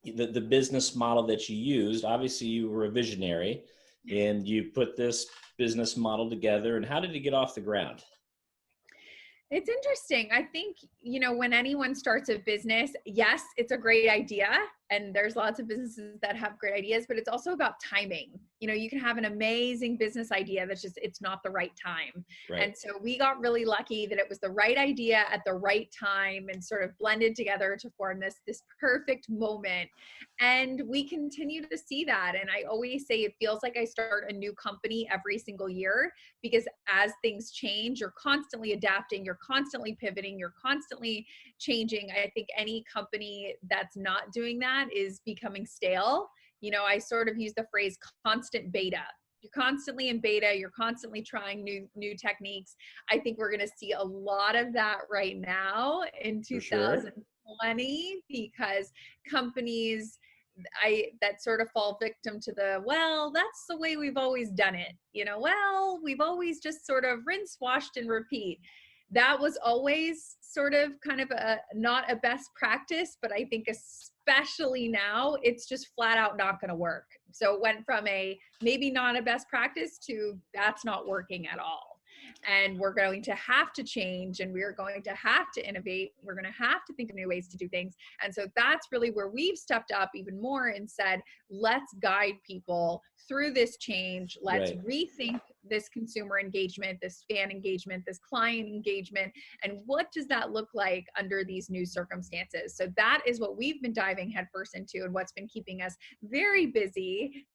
the business model that you used. Obviously you were a visionary and you put this business model together, and how did it get off the ground? It's interesting. I think, when anyone starts a business, yes, it's a great idea. And there's lots of businesses that have great ideas, but it's also about timing. You can have an amazing business idea that's just, it's not the right time. Right. And so we got really lucky that it was the right idea at the right time and sort of blended together to form this perfect moment. And we continue to see that. And I always say it feels like I start a new company every single year, because as things change, you're constantly adapting, you're constantly pivoting, you're constantly changing. I think any company that's not doing that is becoming stale. I sort of use the phrase constant beta. You're constantly in beta, you're constantly trying new techniques. I think we're going to see a lot of that right now in For sure. 2020, because companies that sort of fall victim to that's the way we've always done it. We've always just sort of rinse, washed, and repeat. That was always sort of kind of not a best practice, but I think especially now it's just flat out not going to work. So it went from a maybe not a best practice to that's not working at all. And we're going to have to change, and we're going to have to innovate. We're going to have to think of new ways to do things. And so that's really where we've stepped up even more and said, let's guide people through this change. Let's rethink this consumer engagement, this fan engagement, this client engagement, and what does that look like under these new circumstances? So that is what we've been diving headfirst into, and what's been keeping us very busy.